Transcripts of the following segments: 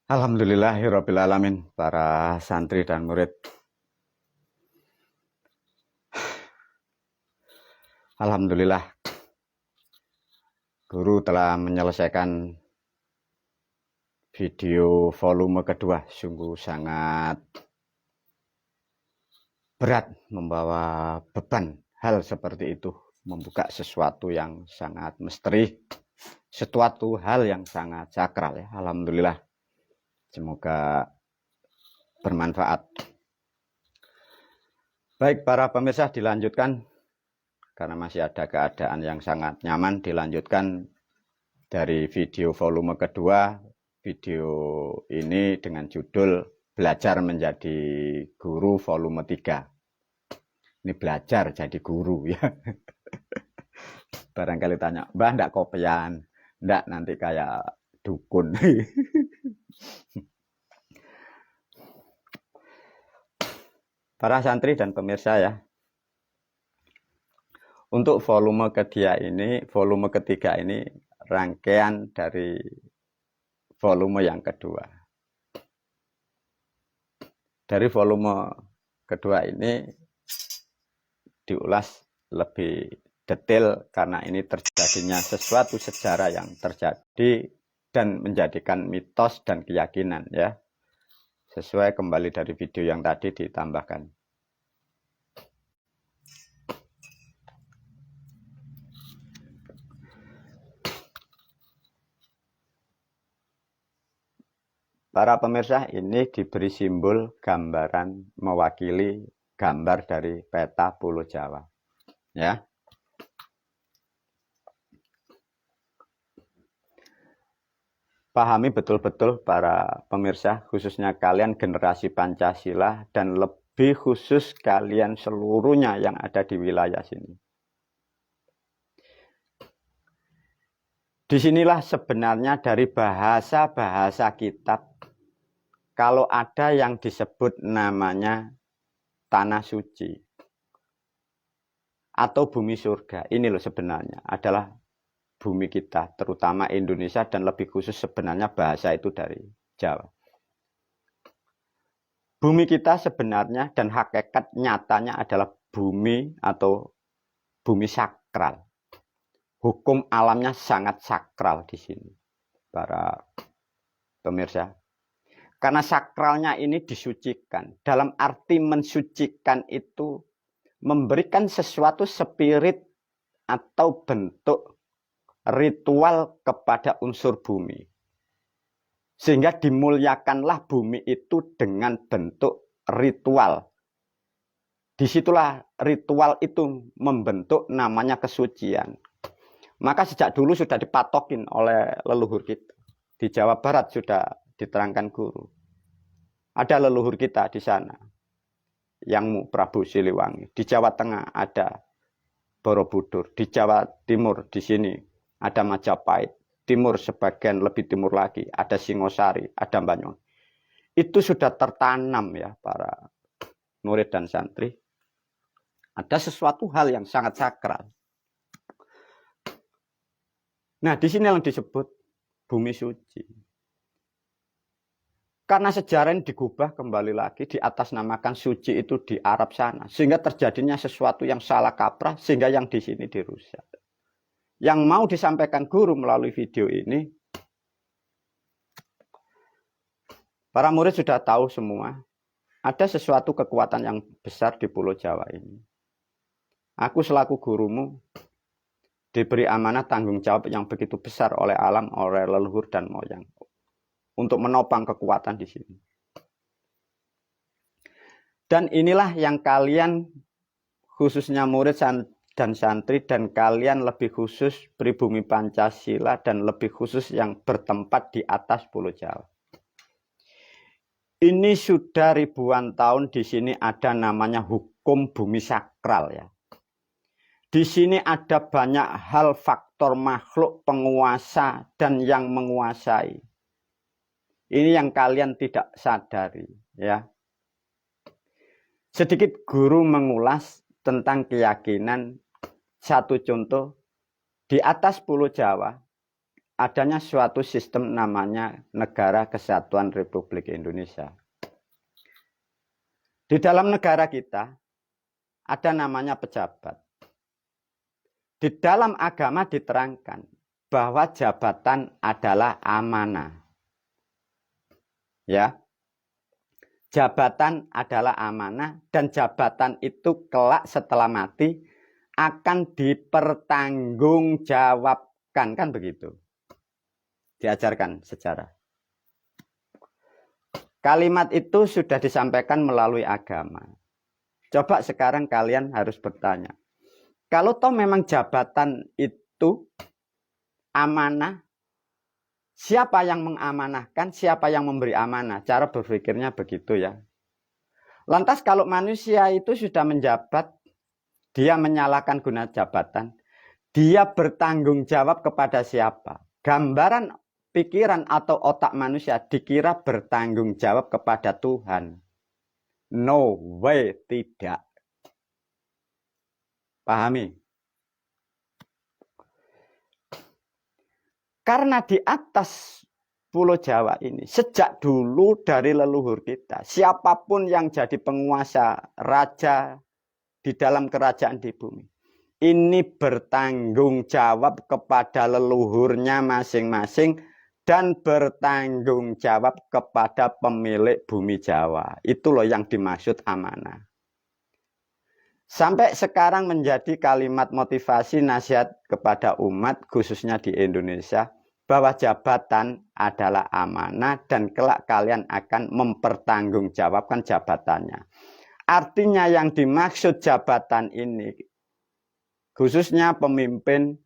Alhamdulillahirabbil alamin, para santri dan murid. Alhamdulillah, guru telah menyelesaikan video volume kedua. Sungguh sangat berat membawa beban hal seperti itu, membuka sesuatu yang sangat misteri, sesuatu hal yang sangat sakral ya. Alhamdulillah, semoga bermanfaat. Baik para pemirsa, dilanjutkan karena masih ada keadaan yang sangat nyaman, dilanjutkan dari video volume kedua. Video ini dengan judul Belajar Menjadi Guru volume 3. Ini belajar jadi guru ya. Barangkali tanya, Mbah ndak kopian? Ndak, nanti kayak dukun. Para santri dan pemirsa ya, untuk volume ketiga ini rangkaian dari volume yang kedua. Dari volume kedua ini diulas lebih detail karena ini terjadinya sesuatu sejarah yang terjadi dan menjadikan mitos dan keyakinan ya. Sesuai kembali dari video yang tadi ditambahkan. Para pemirsa, ini diberi simbol gambaran mewakili gambar dari peta Pulau Jawa. Ya. Pahami betul-betul para pemirsa, khususnya kalian generasi Pancasila dan lebih khusus kalian seluruhnya yang ada di wilayah sini. Disinilah sebenarnya dari bahasa-bahasa kitab, kalau ada yang disebut namanya tanah suci atau bumi surga, ini loh sebenarnya adalah bumi kita, terutama Indonesia dan lebih khusus sebenarnya bahasa itu dari Jawa. Bumi kita sebenarnya dan hakikat nyatanya adalah bumi atau bumi sakral. Hukum alamnya sangat sakral di sini, para pemirsa. Karena sakralnya ini disucikan. Dalam arti mensucikan itu memberikan sesuatu spirit atau bentuk ritual kepada unsur bumi. Sehingga dimuliakanlah bumi itu dengan bentuk ritual. Disitulah ritual itu membentuk namanya kesucian. Maka sejak dulu sudah dipatokin oleh leluhur kita. Di Jawa Barat sudah diterangkan guru. Ada leluhur kita di sana. Yang Prabu Siliwangi. Di Jawa Tengah ada Borobudur. Di Jawa Timur di sini ada Majapahit. Timur sebagian lebih timur lagi ada Singosari, ada Banyuwangi. Itu sudah tertanam ya para murid dan santri. Ada sesuatu hal yang sangat sakral. Nah, di sini yang disebut bumi suci. Karena sejarah ini digubah kembali lagi, di atas namakan suci itu di Arab sana. Sehingga terjadinya sesuatu yang salah kaprah, sehingga yang di sini dirusak. Yang mau disampaikan guru melalui video ini, para murid sudah tahu semua, ada sesuatu kekuatan yang besar di Pulau Jawa ini. Aku selaku gurumu, diberi amanah tanggung jawab yang begitu besar oleh alam, oleh leluhur dan moyang. Untuk menopang kekuatan di sini. Dan inilah yang kalian, khususnya murid dan santri, dan kalian lebih khusus pribumi Pancasila, dan lebih khusus yang bertempat di atas Pulau Jawa. Ini sudah ribuan tahun di sini ada namanya hukum bumi sakral ya. Di sini ada banyak hal faktor makhluk penguasa dan yang menguasai. Ini yang kalian tidak sadari ya. Sedikit guru mengulas tentang keyakinan. Satu contoh, di atas Pulau Jawa adanya suatu sistem namanya Negara Kesatuan Republik Indonesia. Di dalam negara kita ada namanya pejabat. Di dalam agama diterangkan bahwa jabatan adalah amanah. Ya. Jabatan adalah amanah dan jabatan itu kelak setelah mati akan dipertanggungjawabkan, kan begitu. Diajarkan sejarah. Kalimat itu sudah disampaikan melalui agama. Coba sekarang kalian harus bertanya. Kalau toh memang jabatan itu amanah, siapa yang mengamanahkan, siapa yang memberi amanah? Cara berpikirnya begitu ya. Lantas kalau manusia itu sudah menjabat, dia menyalahkan guna jabatan, dia bertanggung jawab kepada siapa? Gambaran pikiran atau otak manusia dikira bertanggung jawab kepada Tuhan. No way, tidak. Pahami? Karena di atas Pulau Jawa ini, sejak dulu dari leluhur kita, siapapun yang jadi penguasa raja di dalam kerajaan di bumi, ini bertanggung jawab kepada leluhurnya masing-masing dan bertanggung jawab kepada pemilik bumi Jawa. Itu loh yang dimaksud amanah. Sampai sekarang menjadi kalimat motivasi nasihat kepada umat, khususnya di Indonesia, bahwa jabatan adalah amanah dan kelak kalian akan mempertanggungjawabkan jabatannya. Artinya yang dimaksud jabatan ini, khususnya pemimpin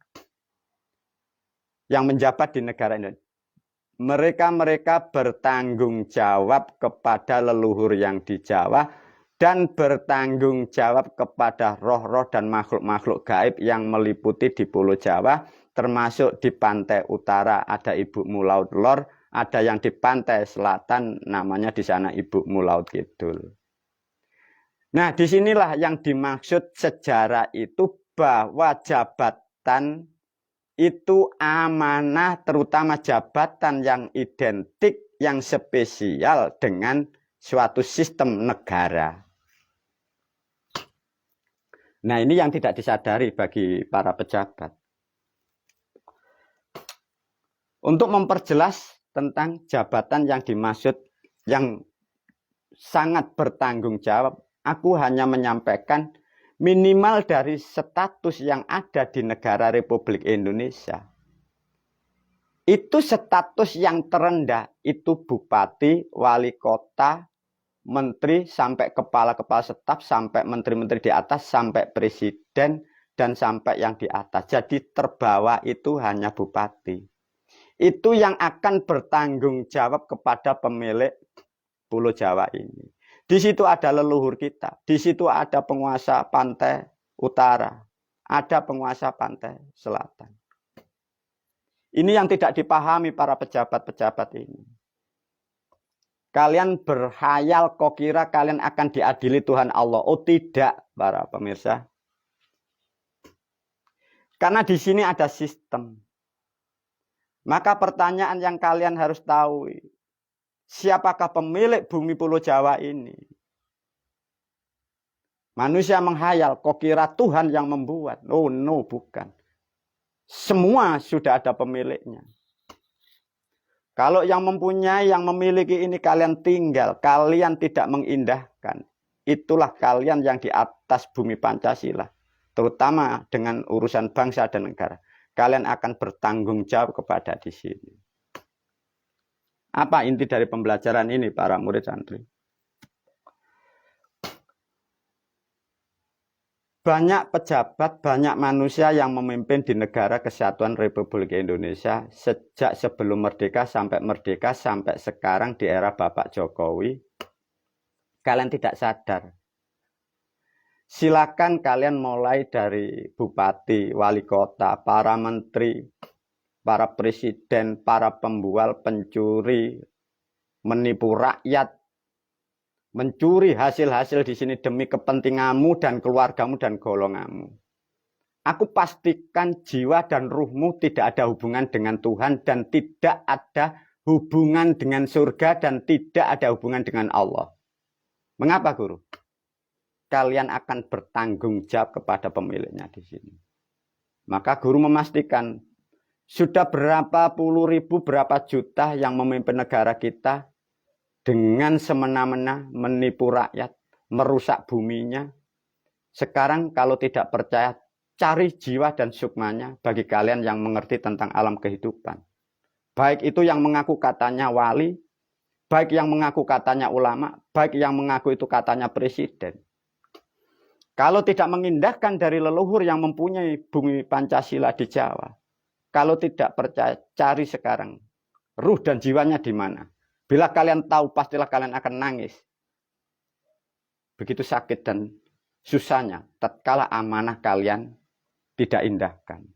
yang menjabat di negara ini, mereka bertanggung jawab kepada leluhur yang di Jawa dan bertanggung jawab kepada roh-roh dan makhluk-makhluk gaib yang meliputi di Pulau Jawa, termasuk di pantai utara ada Ibumu Laut Lor, ada yang di pantai selatan namanya di sana Ibumu Laut Kidul. Nah, disinilah yang dimaksud sejarah itu bahwa jabatan itu amanah, terutama jabatan yang identik, yang spesial dengan suatu sistem negara. Nah, ini yang tidak disadari bagi para pejabat. Untuk memperjelas tentang jabatan yang dimaksud, yang sangat bertanggung jawab, aku hanya menyampaikan minimal dari status yang ada di negara Republik Indonesia. Itu status yang terendah, itu bupati, wali kota, menteri, sampai kepala-kepala staf, sampai menteri-menteri di atas, sampai presiden, dan sampai yang di atas. Jadi terbawah itu hanya bupati. Itu yang akan bertanggung jawab kepada pemilik Pulau Jawa ini. Di situ ada leluhur kita, di situ ada penguasa pantai utara, ada penguasa pantai selatan. Ini yang tidak dipahami para pejabat-pejabat ini. Kalian berhayal kok kira kalian akan diadili Tuhan Allah. Oh tidak, para pemirsa. Karena di sini ada sistem. Maka pertanyaan yang kalian harus tahu, siapakah pemilik bumi Pulau Jawa ini? Manusia menghayal, kok kira Tuhan yang membuat? Oh no, bukan. Semua sudah ada pemiliknya. Kalau yang mempunyai, yang memiliki ini kalian tinggal, kalian tidak mengindahkan. Itulah kalian yang di atas bumi Pancasila. Terutama dengan urusan bangsa dan negara. Kalian akan bertanggung jawab kepada di sini. Apa inti dari pembelajaran ini para murid santri? Banyak pejabat, banyak manusia yang memimpin di negara Kesatuan Republik Indonesia sejak sebelum merdeka, sampai sekarang di era Bapak Jokowi. Kalian tidak sadar. Silakan kalian mulai dari bupati, wali kota, para menteri, para presiden, para pembual, pencuri, menipu rakyat, mencuri hasil-hasil di sini demi kepentinganmu dan keluargamu dan golonganmu. Aku pastikan jiwa dan ruhmu tidak ada hubungan dengan Tuhan dan tidak ada hubungan dengan surga dan tidak ada hubungan dengan Allah. Mengapa, Guru? Kalian akan bertanggung jawab kepada pemiliknya di sini. Maka Guru memastikan sudah berapa puluh ribu, berapa juta yang memimpin negara kita dengan semena-mena menipu rakyat, merusak buminya. Sekarang kalau tidak percaya, cari jiwa dan sukmanya bagi kalian yang mengerti tentang alam kehidupan. Baik itu yang mengaku katanya wali, baik yang mengaku katanya ulama, baik yang mengaku itu katanya presiden. Kalau tidak mengindahkan dari leluhur yang mempunyai bumi Pancasila di Jawa, kalau tidak percaya, cari sekarang ruh dan jiwanya di mana. Bila kalian tahu, pastilah kalian akan nangis. Begitu sakit dan susahnya tatkala amanah kalian tidak indahkan.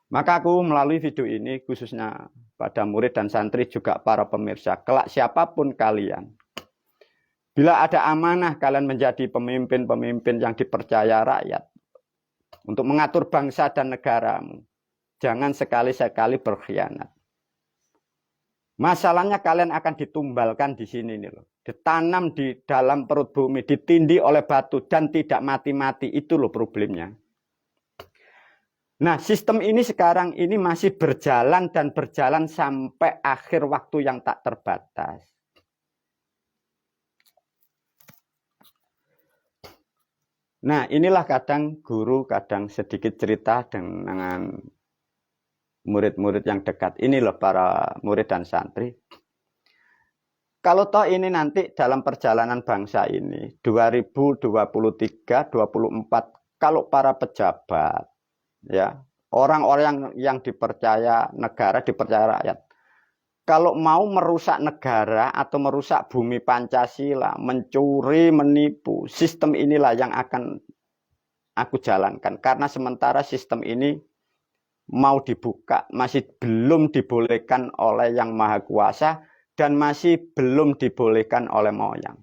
Maka aku melalui video ini khususnya pada murid dan santri juga para pemirsa, kelak siapapun kalian, bila ada amanah kalian menjadi pemimpin-pemimpin yang dipercaya rakyat untuk mengatur bangsa dan negaramu, jangan sekali-sekali berkhianat. Masalahnya kalian akan ditumbalkan di sini nih loh. Ditanam di dalam perut bumi, ditindih oleh batu dan tidak mati-mati, itu loh problemnya. Nah, sistem ini sekarang ini masih berjalan dan berjalan sampai akhir waktu yang tak terbatas. Nah, inilah kadang guru kadang sedikit cerita dengan murid-murid yang dekat. Ini loh para murid dan santri. Kalau toh ini nanti dalam perjalanan bangsa ini 2023, 24, kalau para pejabat, ya orang-orang yang dipercaya negara, dipercaya rakyat, kalau mau merusak negara atau merusak bumi Pancasila, mencuri, menipu, sistem inilah yang akan aku jalankan. Karena sementara sistem ini mau dibuka, masih belum dibolehkan oleh Yang Maha Kuasa dan masih belum dibolehkan oleh moyang.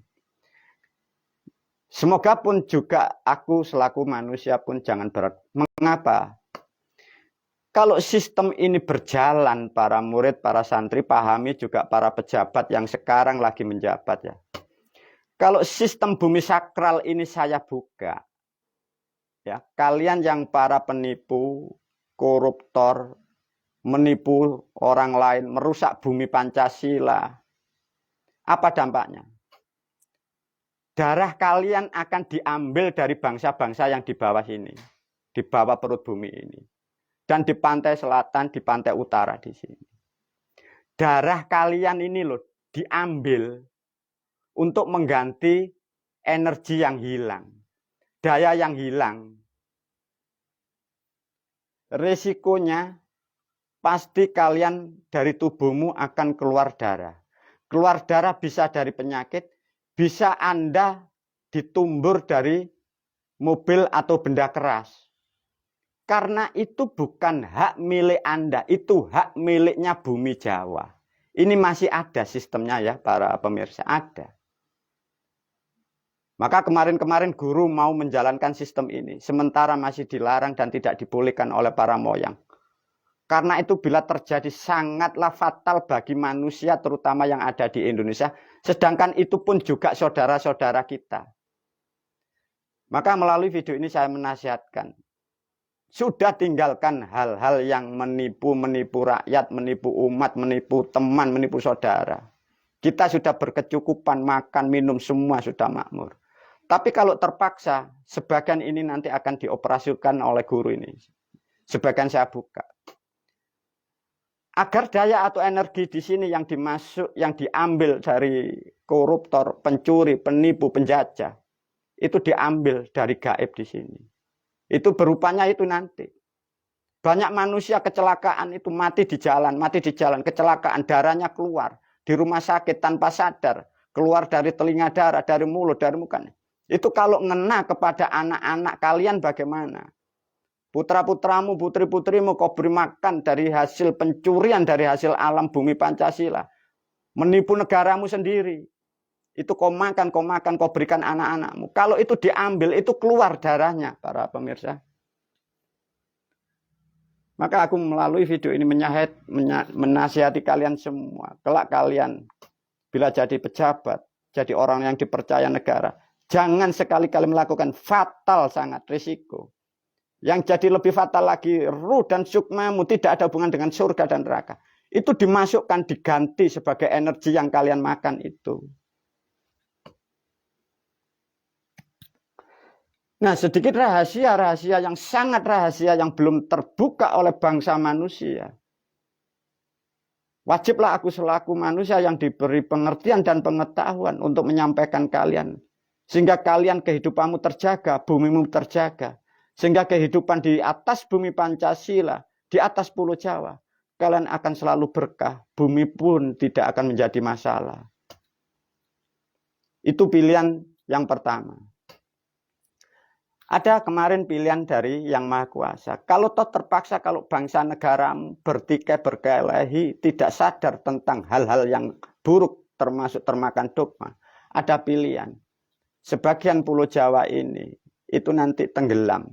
Semoga pun juga aku selaku manusia pun jangan berat. Mengapa? Kalau sistem ini berjalan, para murid, para santri, pahami juga para pejabat yang sekarang lagi menjabat ya. Kalau sistem bumi sakral ini saya buka, ya kalian yang para penipu, koruptor, menipu orang lain, merusak bumi Pancasila, apa dampaknya? Darah kalian akan diambil dari bangsa-bangsa yang di bawah sini, di bawah perut bumi ini. Dan di pantai selatan, di pantai utara di sini. Darah kalian ini loh diambil untuk mengganti energi yang hilang. Daya yang hilang. Risikonya pasti kalian dari tubuhmu akan keluar darah. Keluar darah bisa dari penyakit, bisa Anda ditumbur dari mobil atau benda keras. Karena itu bukan hak milik Anda, itu hak miliknya bumi Jawa. Ini masih ada sistemnya ya para pemirsa, ada. Maka kemarin-kemarin guru mau menjalankan sistem ini, sementara masih dilarang dan tidak dibolehkan oleh para moyang. Karena itu bila terjadi sangatlah fatal bagi manusia terutama yang ada di Indonesia, sedangkan itu pun juga saudara-saudara kita. Maka melalui video ini saya menasihatkan, sudah tinggalkan hal-hal yang menipu rakyat, menipu umat, menipu teman, menipu saudara. Kita sudah berkecukupan, makan, minum, semua sudah makmur. Tapi kalau terpaksa, sebagian ini nanti akan dioperasikan oleh guru ini. Sebagian saya buka. Agar daya atau energi di sini yang diambil dari koruptor, pencuri, penipu, penjajah, itu diambil dari gaib di sini. Itu berupanya itu nanti. Banyak manusia kecelakaan itu mati di jalan, kecelakaan, darahnya keluar. Di rumah sakit tanpa sadar, keluar dari telinga darah, dari mulut, dari mukanya. Itu kalau ngena kepada anak-anak kalian bagaimana? Putra-putramu, putri-putrimu kau beri makan dari hasil pencurian, dari hasil alam bumi Pancasila. Menipu negaramu sendiri. Itu kau makan, kau berikan anak-anakmu. Kalau itu diambil, itu keluar darahnya, para pemirsa. Maka aku melalui video ini menasihati kalian semua. Kelak kalian, bila jadi pejabat, jadi orang yang dipercaya negara, jangan sekali-kali melakukan fatal sangat risiko. Yang jadi lebih fatal lagi, ruh dan sukmamu tidak ada hubungan dengan surga dan neraka. Itu dimasukkan, diganti sebagai energi yang kalian makan itu. Nah, sedikit rahasia yang sangat rahasia yang belum terbuka oleh bangsa manusia. Wajiblah aku selaku manusia yang diberi pengertian dan pengetahuan untuk menyampaikan kalian. Sehingga kalian kehidupanmu terjaga, bumimu terjaga. Sehingga kehidupan di atas bumi Pancasila, di atas Pulau Jawa, kalian akan selalu berkah. Bumi pun tidak akan menjadi masalah. Itu pilihan yang pertama. Ada kemarin pilihan dari Yang Maha Kuasa. Kalau toh terpaksa, kalau bangsa negaramu bertikai berkelahi, tidak sadar tentang hal-hal yang buruk, termasuk termakan dogma. Ada pilihan. Sebagian Pulau Jawa ini, itu nanti tenggelam.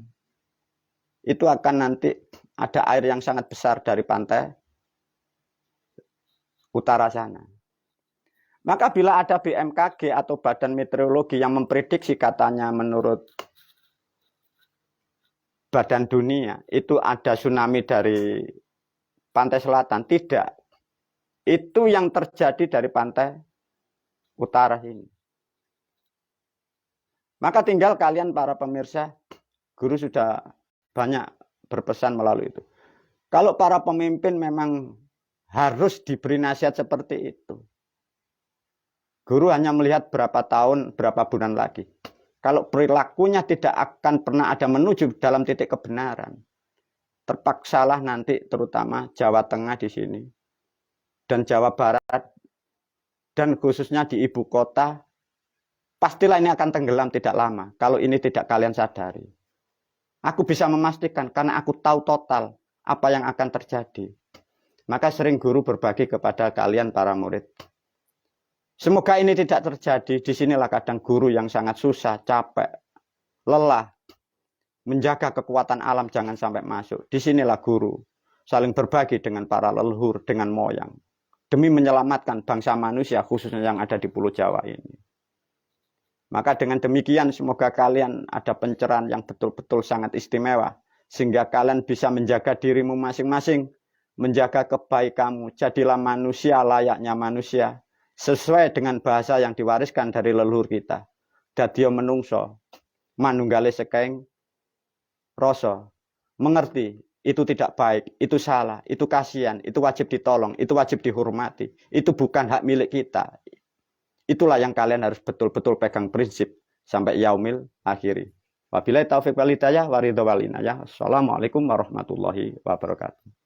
Itu akan nanti ada air yang sangat besar dari pantai utara sana. Maka bila ada BMKG atau Badan Meteorologi yang memprediksi, katanya menurut Badan Dunia, itu ada tsunami dari pantai selatan. Tidak. Itu yang terjadi dari pantai utara ini. Maka tinggal kalian para pemirsa, guru sudah banyak berpesan melalui itu. Kalau para pemimpin memang harus diberi nasihat seperti itu. Guru hanya melihat berapa tahun, berapa bulan lagi. Kalau perilakunya tidak akan pernah ada menuju dalam titik kebenaran, terpaksalah nanti terutama Jawa Tengah di sini dan Jawa Barat dan khususnya di ibu kota, pastilah ini akan tenggelam tidak lama kalau ini tidak kalian sadari. Aku bisa memastikan karena aku tahu total apa yang akan terjadi. Maka sering guru berbagi kepada kalian para murid. Semoga ini tidak terjadi. Disinilah kadang guru yang sangat susah, capek, lelah. Menjaga kekuatan alam jangan sampai masuk. Disinilah guru saling berbagi dengan para leluhur, dengan moyang. Demi menyelamatkan bangsa manusia khususnya yang ada di Pulau Jawa ini. Maka dengan demikian semoga kalian ada pencerahan yang betul-betul sangat istimewa. Sehingga kalian bisa menjaga dirimu masing-masing. Menjaga kebaikanmu. Jadilah manusia layaknya manusia. Sesuai dengan bahasa yang diwariskan dari leluhur kita. Dadya menungso, manunggale sekeng rasa. Mengerti, itu tidak baik, itu salah, itu kasihan, itu wajib ditolong, itu wajib dihormati. Itu bukan hak milik kita. Itulah yang kalian harus betul-betul pegang prinsip sampai yaumil akhiri. Wabillahi taufiq wal hidayah wa ridha wal inayah. Assalamualaikum warahmatullahi wabarakatuh.